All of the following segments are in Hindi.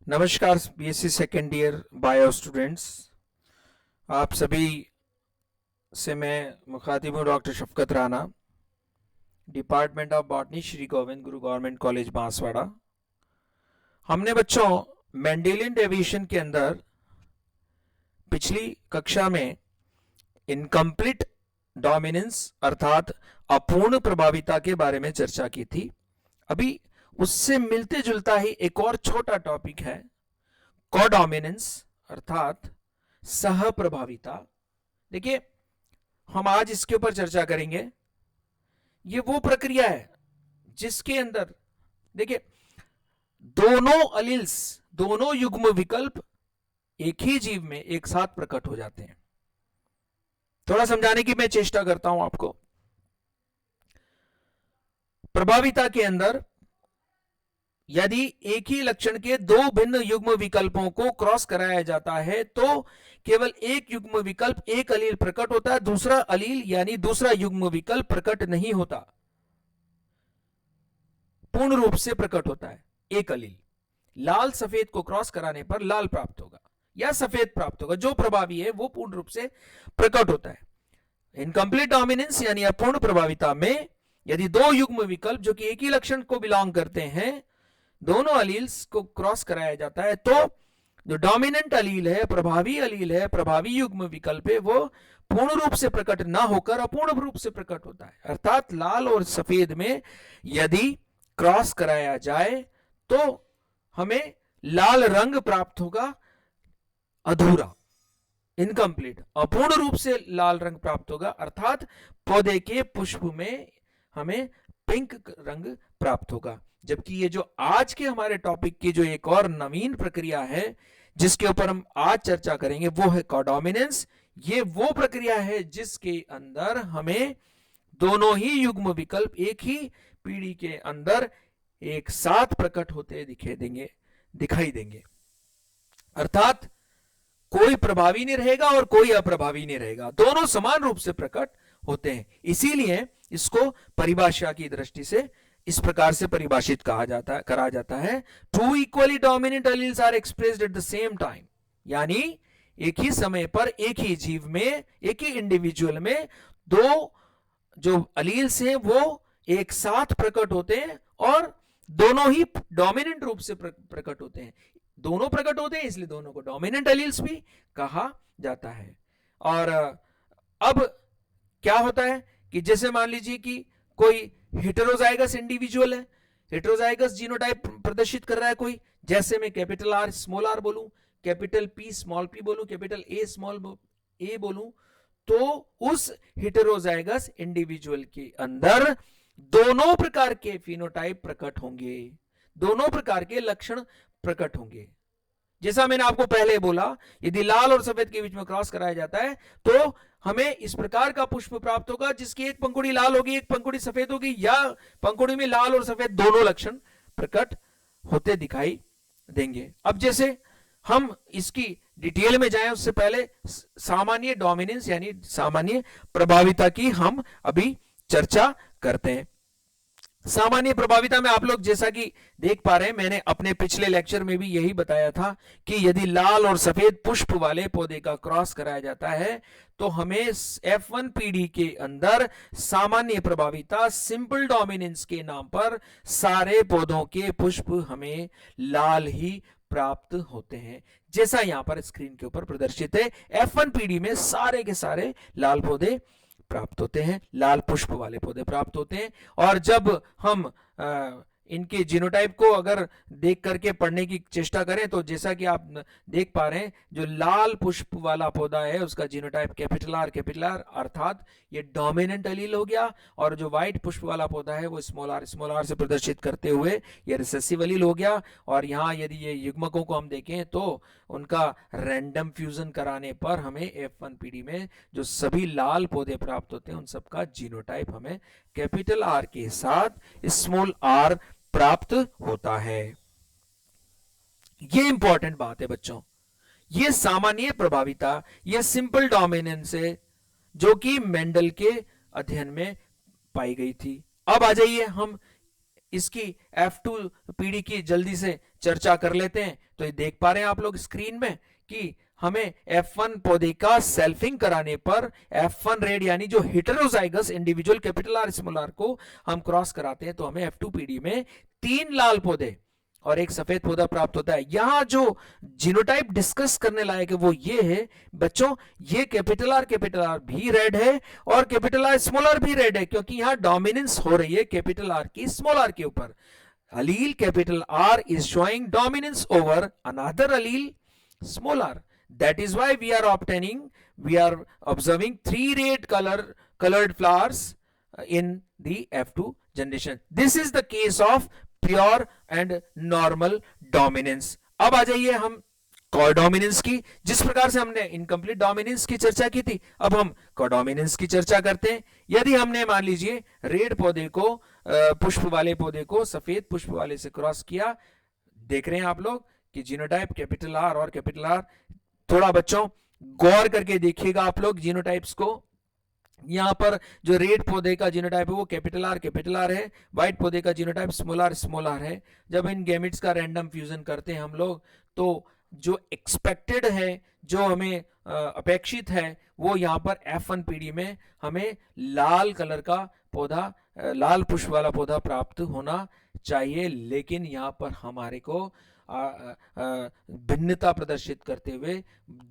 नमस्कार BSc second year bio students. आप सभी से मैं मुखातिब हूँ doctor Shafqat Rana, department of botany, Shri Govind Guru government college Banswara. हमने बच्चों मेंडेलियन डेविएशन के अंदर पिछली कक्षा में इनकम्प्लीट डोमिनेंस अर्थात अपूर्ण प्रभाविता के बारे में चर्चा की थी। अभी उससे मिलते जुलता ही एक और छोटा टॉपिक है कोडोमिनेंस अर्थात सह प्रभाविता। देखिए, हम आज इसके ऊपर चर्चा करेंगे। ये वो प्रक्रिया है जिसके अंदर देखिए दोनों अलील्स, दोनों युग्म विकल्प एक ही जीव में एक साथ प्रकट हो जाते हैं। थोड़ा समझाने की मैं चेष्टा करता हूं आपको। प्रभाविता के अंदर यदि एक ही लक्षण के दो भिन्न युग्म विकल्पों को क्रॉस कराया जाता है तो केवल एक युग्म विकल्प, एक अलील प्रकट होता है, दूसरा अलील यानी दूसरा युग्म विकल्प प्रकट नहीं होता, पूर्ण रूप से प्रकट होता है एक अलील। लाल सफेद को क्रॉस कराने पर लाल प्राप्त होगा या सफेद प्राप्त होगा। जो प्रभावी है वो पूर्ण रूप से प्रकट होता है। इनकम्प्लीट डोमिनेंस यानी अपूर्ण प्रभाविता में यदि दो युग्म विकल्प जो कि एक ही लक्षण को बिलोंग करते हैं, दोनों अलील्स को क्रॉस कराया जाता है तो जो डोमिनेंट अलील है, प्रभावी अलील है, प्रभावी युग्म विकल्प है, वो पूर्ण रूप से प्रकट ना होकर अपूर्ण रूप से प्रकट होता है। अर्थात लाल और सफेद में यदि क्रॉस कराया जाए तो हमें लाल रंग प्राप्त होगा अधूरा, इनकम्प्लीट। अपूर्ण रूप से लाल रंग प्राप्त होगा अर्थात पौधे के पुष्प में हमें पिंक रंग प्राप्त होगा। जबकि ये जो आज के हमारे टॉपिक की जो एक और नवीन प्रक्रिया है जिसके ऊपर हम आज चर्चा करेंगे वो है कोडोमिनेंस। ये वो प्रक्रिया है जिसके अंदर हमें दोनों ही युग्म विकल्प एक ही पीढ़ी के अंदर एक साथ प्रकट होते दिखाई देंगे। अर्थात कोई प्रभावी नहीं रहेगा और कोई अप्रभावी नहीं रहेगा, दोनों समान रूप से प्रकट होते हैं। इसीलिए इसको परिभाषा की दृष्टि से इस प्रकार से परिभाषित करा जाता है two equally dominant alleles are expressed at the same time. यानी एक ही समय पर एक ही जीव में, एक ही इंडिविजुअल में दो जो अलील्स हैं वो एक साथ प्रकट होते हैं और दोनों ही डोमिनेंट रूप से प्रकट होते हैं। दोनों प्रकट होते हैं इसलिए दोनों को डोमिनेंट अलील्स भी कहा जाता है। और अब क्या होता है कि जैसे मान लीजिए कि कोई हेटेरोजाइगस इंडिविजुअल है, हेटेरोजाइगस जीनोटाइप प्रदर्शित कर रहा है कोई, जैसे मैं कैपिटल आर स्मॉल आर बोलूं, कैपिटल पी स्मॉल पी बोलूं, कैपिटल ए स्मॉल ए बोलूं, तो उस हेटेरोजाइगस इंडिविजुअल के अंदर दोनों प्रकार के फिनोटाइप प्रकट होंगे, दोनों प्रकार के लक्षण प्रकट होंगे। जैसा मैंने आपको पहले बोला, यदि लाल और सफेद के बीच में क्रॉस कराया जाता है तो हमें इस प्रकार का पुष्प प्राप्त होगा जिसकी एक पंखुड़ी लाल होगी, एक पंखुड़ी सफेद होगी, या पंखुड़ी में लाल और सफेद दोनों लक्षण प्रकट होते दिखाई देंगे। अब जैसे हम इसकी डिटेल में जाएं उससे पहले सामान्य डोमिनेंस यानी सामान्य प्रभाविता की हम अभी चर्चा करते हैं। सामान्य प्रभाविता में आप लोग जैसा कि देख पा रहे हैं, मैंने अपने पिछले लेक्चर में भी यही बताया था कि यदि लाल और सफेद पुष्प वाले पौधे का क्रॉस कराया जाता है तो हमें F1 पीढ़ी के अंदर सामान्य प्रभाविता सिंपल डोमिनेंस के नाम पर सारे पौधों के पुष्प हमें लाल ही प्राप्त होते हैं, जैसा यहां पर स्क्रीन के ऊपर प्रदर्शित है। F1 पीढ़ी में सारे के सारे लाल पौधे प्राप्त होते हैं, लाल पुष्प वाले पौधे प्राप्त होते हैं। और जब हम इनके जीनोटाइप को अगर देख करके पढ़ने की चेष्टा करें तो जैसा कि आप देख पा रहे हैं, जो लाल पुष्प वाला पौधा है उसका जीनोटाइप कैपिटल आर अर्थात ये डोमिनेंट अलील हो गया, और जो व्हाइट पुष्प वाला पौधा है वो स्मॉल आर से प्रदर्शित करते हुए ये रिसेसिव अलील हो गया। और यहाँ यदि ये युग्मकों को हम देखें तो उनका रैंडम फ्यूजन कराने पर हमें F1 पीढ़ी में जो सभी लाल पौधे प्राप्त होते हैं उन सबका जीनोटाइप हमें कैपिटल आर के साथ स्मॉल आर प्राप्त होता है। ये इंपॉर्टेंट बात है बच्चों, ये सामान्य प्रभाविता, ये सिंपल डोमिनेंस है जो कि मेंडल के अध्ययन में पाई गई थी। अब आ जाइए हम इसकी F2 पीढ़ी की जल्दी से चर्चा कर लेते हैं। तो ये देख पा रहे हैं आप लोग स्क्रीन में कि हमें F1 पौधे का सेल्फिंग कराने पर F1 रेड यानी जो heterozygous individual capital R small R को हम क्रॉस कराते हैं तो हमें F2 पीढ़ी में 3 लाल पौधे और एक सफेद पौधा प्राप्त होता है। यहां जो जीनोटाइप डिस्कस करने लायक है वो ये है बच्चों, ये कैपिटल आर भी रेड है और कैपिटल आर स्मॉल आर भी रेड है, क्योंकि यहां डोमिनेंस हो रही है कैपिटल आर की स्मॉल आर के ऊपर। allele capital R is showing dominance over another allele small r. That is why we are observing 3 red colored flowers in the F2 generation. This is the case of pure and normal dominance. अब आ जाइए हम कोडोमिनेंस की। जिस प्रकार से हमने इनकम्प्लीट डोमिनेंस की चर्चा की थी, अब हम कोडोमिनेंस की चर्चा करते हैं। यदि हमने मान लीजिए रेड पौधे को पुष्प वाले पौधे को सफेद पुष्प वाले से क्रॉस किया, देख रहे हैं आप लोग कि जीनोटाइप कैपिटल आर और कैपिटल आर, थोड़ा बच्चों गौर करके देखिएगा आप लोग जीनोटाइप्स को। यहां पर जो रेड पौधे का जीनोटाइप है वो कैपिटल आर है, व्हाइट पौधे का जीनोटाइप स्मॉल आर है। जब इन गैमेट्स का रैंडम फ्यूजन करते हैं हम लोग तो जो एक्सपेक्टेड है, जो हमें अपेक्षित है, वो यहाँ पर F1 पीढ़ी में हमें लाल कलर का पौधा, लाल पुष्प वाला पौधा प्राप्त होना चाहिए। लेकिन यहाँ पर हमारे को भिन्नता प्रदर्शित करते हुए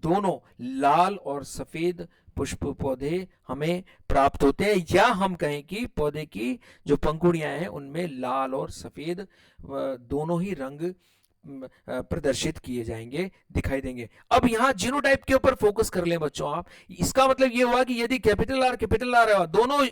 दोनों लाल और सफेद पुष्प पौधे हमें प्राप्त होते हैं, या हम कहें कि पौधे की जो पंखुड़ियां हैं उनमें लाल और सफेद दोनों ही रंग प्रदर्शित किए जाएंगे, दिखाई देंगे। अब यहां जीनोटाइप के ऊपर फोकस कर लें बच्चों आप। इसका मतलब यह हुआ कि यदि कैपिटल आर है, दोनों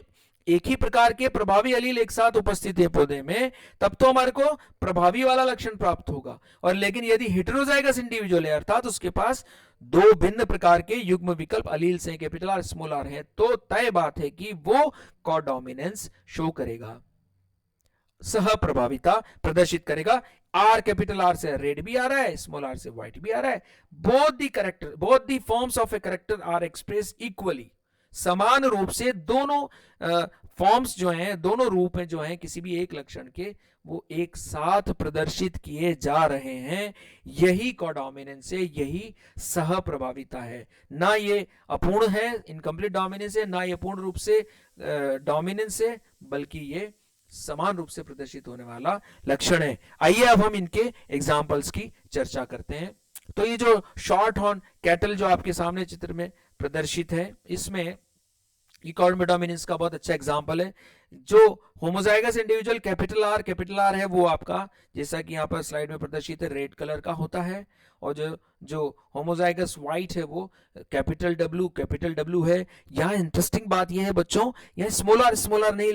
एक ही प्रकार के प्रभावी अलील एक साथ उपस्थित है पौधे में, तब तो हमारे को प्रभावी वाला लक्षण प्राप्त होगा। और लेकिन यदि हेटेरोजाइगस इंडिविजुअल है, अर्थात उसके पास 2 भिन्न प्रकार के युग्म विकल्प अलील से कैपिटल आर स्मॉल आर है, तो तय बात है कि वो कोडोमिनेंस शो करेगा, सह प्रभाविता प्रदर्शित करेगा। आर कैपिटल आर से रेड भी आ रहा है, स्मॉल आर से व्हाइट भी आ रहा है। Both the forms of a character are express equally, समान रूप से दोनों फॉर्म्स जो हैं, दोनों रूप में जो हैं किसी भी एक लक्षण के, वो एक साथ प्रदर्शित किए जा रहे हैं। यही कोडोमिनेंस है, यही सह प्रभाविता है। ना ये अपूर्ण है, इनकम्प्लीट डोमिनेंस है, ना ये पूर्ण रूप से डोमिनेंस है, बल्कि ये समान रूप से प्रदर्शित होने वाला लक्षण है। आइए अब हम इनके एग्जाम्पल्स की चर्चा करते हैं। तो ये जो शॉर्ट हॉर्न कैटल जो आपके सामने चित्र में प्रदर्शित है, इसमें डोमिनेंस का बहुत अच्छा एग्जांपल है। जो होमोजाइगस इंडिविजुअल कैपिटल आर है, वो आपका जैसा कि यहाँ पर स्लाइड में प्रदर्शित है रेड कलर का होता है, और जो होमोजाइगस व्हाइट है वो कैपिटल डब्ल्यू है। यहाँ इंटरेस्टिंग बात यह है बच्चों, यहाँ स्मॉल आर नहीं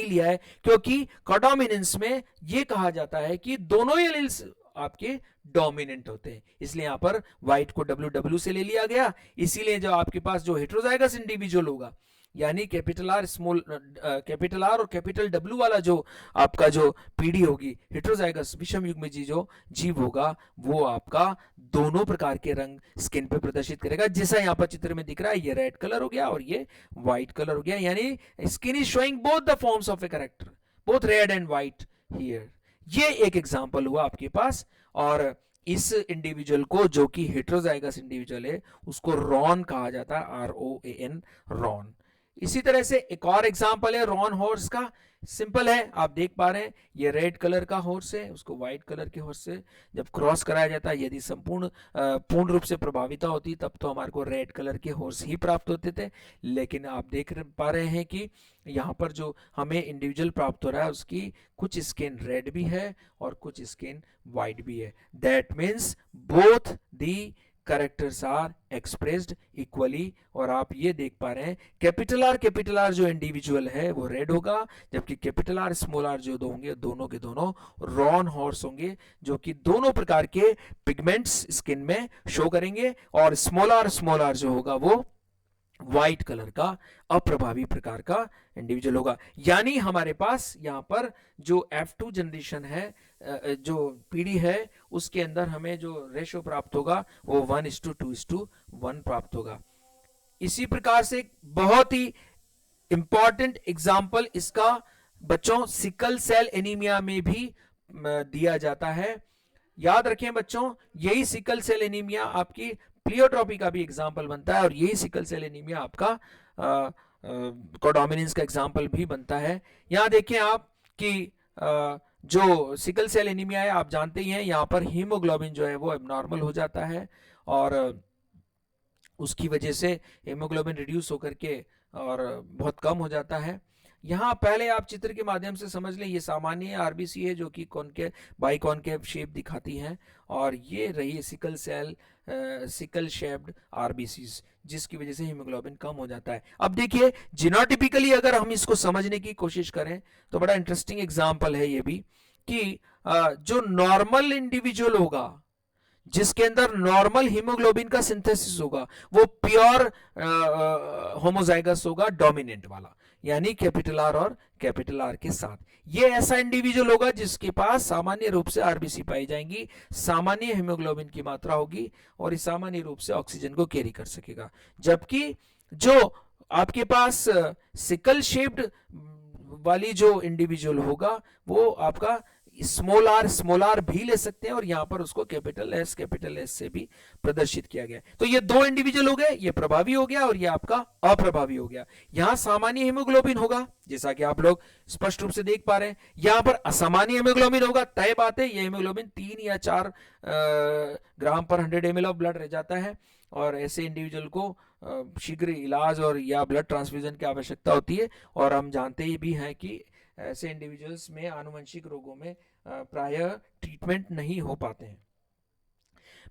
लिया है, क्योंकि कोडोमिनेंस में ये कहा जाता है कि दोनों ही एलील्स आपके डोमिनेंट होते हैं, इसलिए यहां पर व्हाइट को डब्ल्यू से ले लिया गया। इसीलिए जो आपके पास जो हेटेरोजाइगस इंडिविजुअल होगा, यानी कैपिटल आर और कैपिटल डब्ल्यू वाला जो आपका जो पीढ़ी होगी, हेटेरोजाइगस विषम युग्म जो जीव होगा, वो आपका दोनों प्रकार के रंग स्किन पे प्रदर्शित करेगा। जैसा यहाँ पर चित्र में दिख रहा है, ये रेड कलर हो गया और ये व्हाइट कलर हो गया, यानी skin is showing both the forms of a character, both red and white here. ये एक एग्जांपल हुआ आपके पास। और इस इंडिविजुअल को, जो कि हेटेरोजाइगस इंडिविजुअल है, उसको रॉन कहा जाता है, ROAN, रॉन। इसी तरह से एक और एग्जांपल है रॉन हॉर्स का। सिंपल है, आप देख पा रहे हैं ये रेड कलर का हॉर्स है, उसको व्हाइट कलर के हॉर्स से जब क्रॉस कराया जाता है, यदि पूर्ण रूप से प्रभाविता होती तब तो हमारे को रेड कलर के हॉर्स ही प्राप्त होते थे। लेकिन आप देख पा रहे हैं कि यहाँ पर जो हमें इंडिविजुअल प्राप्त हो रहा है, उसकी कुछ स्किन रेड भी है और कुछ स्किन व्हाइट भी है। That means both the characters are expressed equally. और आप ये देख पा रहे हैं कैपिटल आर जो इंडिविजुअल है वो रेड होगा, जबकि कैपिटल आर स्मॉल आर जो होंगे, दोनों के दोनों रॉन हॉर्स होंगे, जो कि दोनों प्रकार के पिगमेंट्स स्किन में शो करेंगे। और स्मॉल आर जो होगा वो व्हाइट कलर का अप्रभावी प्रकार का इंडिविजुअल होगा। यानी हमारे पास यहाँ पर जो F2 जनरेशन है, जो पीढ़ी है, उसके अंदर हमें जो रेशो प्राप्त होगा वो 1:2:1 प्राप्त होगा। इसी प्रकार से एक बहुत ही इंपॉर्टेंट एग्जाम्पल इसका बच्चों सिकल सेल एनीमिया में भी दिया जाता है। याद रखें बच्चों, यही सिकल सेल एनीमिया आपकी प्लियोट्रॉपी का भी एग्जाम्पल बनता है, और यही सिकल सेल एनीमिया आपका कोडोमिनेंस का एग्जाम्पल भी बनता है। यहाँ देखें आप कि जो सिकल सेल एनीमिया है, आप जानते ही हैं, यहाँ पर हीमोग्लोबिन जो है वो एबनॉर्मल हो जाता है, और उसकी वजह से हीमोग्लोबिन रिड्यूस होकर के और बहुत कम हो जाता है। यहाँ पहले आप चित्र के माध्यम से समझ लें, ये सामान्य आरबीसी है जो कि कॉनकेव बाई कॉनकेव शेप दिखाती है, और ये रही सिकल शेप्ड आरबीसीज, जिसकी वजह से हीमोग्लोबिन कम हो जाता है। अब देखिए जीनोटिपिकली अगर हम इसको समझने की कोशिश करें तो बड़ा इंटरेस्टिंग एग्जाम्पल है ये भी, कि जो नॉर्मल इंडिविजुअल होगा, जिसके अंदर नॉर्मल हीमोग्लोबिन का सिंथेसिस होगा, वो प्योर होमोजाइगस होगा डोमिनेंट वाला, यानी कैपिटल आर और कैपिटल आर के साथ। ये ऐसा इंडिविजुअल होगा जिसके पास सामान्य रूप से आरबीसी पाई जाएंगी, सामान्य हीमोग्लोबिन की मात्रा होगी, और इस सामान्य रूप से ऑक्सीजन को कैरी कर सकेगा। जबकि जो आपके पास सिकल शेप्ड वाली जो इंडिविजुअल होगा, वो आपका स्मॉल आर भी ले सकते हैं, और यहां पर उसको कैपिटल एस से भी प्रदर्शित किया गया। तो ये दो इंडिविजुअल हो गए, ये प्रभावी हो गया और ये आपका अप्रभावी हो गया। यहां सामान्य हीमोग्लोबिन होगा, जैसा कि आप लोग स्पष्ट रूप से देख पा रहे हैं। यहां पर असामान्य हीमोग्लोबिन होगा, तय बात है, ये हीमोग्लोबिन 3 या 4 ग्राम पर 100 ml ऑफ ब्लड रह जाता है, और ऐसे इंडिविजुअल को शीघ्र इलाज और या ब्लड ट्रांसफ्यूजन की आवश्यकता होती है। और हम जानते ही भी हैं कि ऐसे इंडिविजुअल्स में आनुवंशिक रोगों में प्रायः ट्रीटमेंट नहीं हो पाते हैं।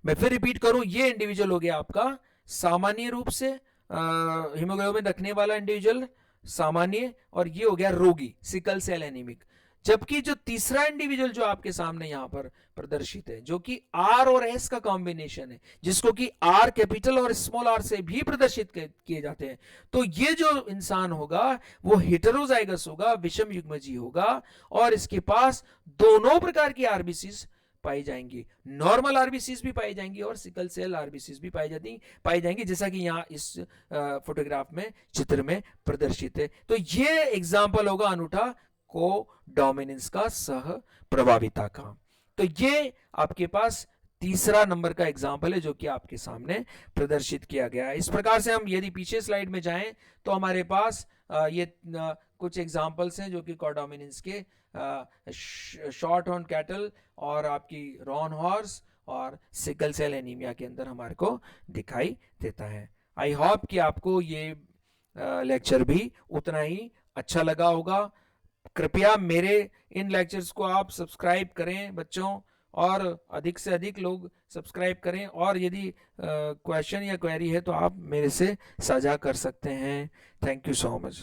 मैं फिर रिपीट करूं, ये इंडिविजुअल हो गया आपका सामान्य रूप से हीमोग्लोबिन रखने वाला इंडिविजुअल, सामान्य, और ये हो गया रोगी, सिकल सेल एनीमिक। जबकि जो तीसरा इंडिविजुअल जो आपके सामने यहां पर प्रदर्शित है, जो कि आर और एस का कॉम्बिनेशन है, जिसको कि आर कैपिटल और स्मॉल आर से भी प्रदर्शित किए जाते हैं, तो ये जो इंसान होगा वो हेटेरोजाइगस होगा, विषम युग्मजीव होगा, और इसके पास दोनों प्रकार की आरबीसीज पाई जाएंगी, नॉर्मल आरबीसीज भी पाई जाएंगी और सिकल सेल आरबीसीज भी पाई जाएंगी, जैसा कि यहाँ इस फोटोग्राफ में चित्र में प्रदर्शित है। तो ये एग्जाम्पल होगा अनूठा को डोमिनेंस का सह प्रभाविता का। तो ये आपके पास तीसरा नंबर का एग्जाम्पल है जो कि आपके सामने प्रदर्शित किया गया है। इस प्रकार से हम यदि पीछे स्लाइड में जाएं तो हमारे पास ये कुछ एग्जाम्पल्स हैं जो कि कोडोमिनेंस के शॉर्ट हॉर्न कैटल और आपकी रॉन हॉर्स और सिकल सेल एनीमिया के अंदर हमारे को दिखाई देता है। आई होप कि आपको ये लेक्चर भी उतना ही अच्छा लगा होगा। कृपया मेरे इन लेक्चर्स को आप सब्सक्राइब करें बच्चों, और अधिक से अधिक लोग सब्सक्राइब करें, और यदि क्वेश्चन या क्वेरी है तो आप मेरे से साझा कर सकते हैं। Thank you so much.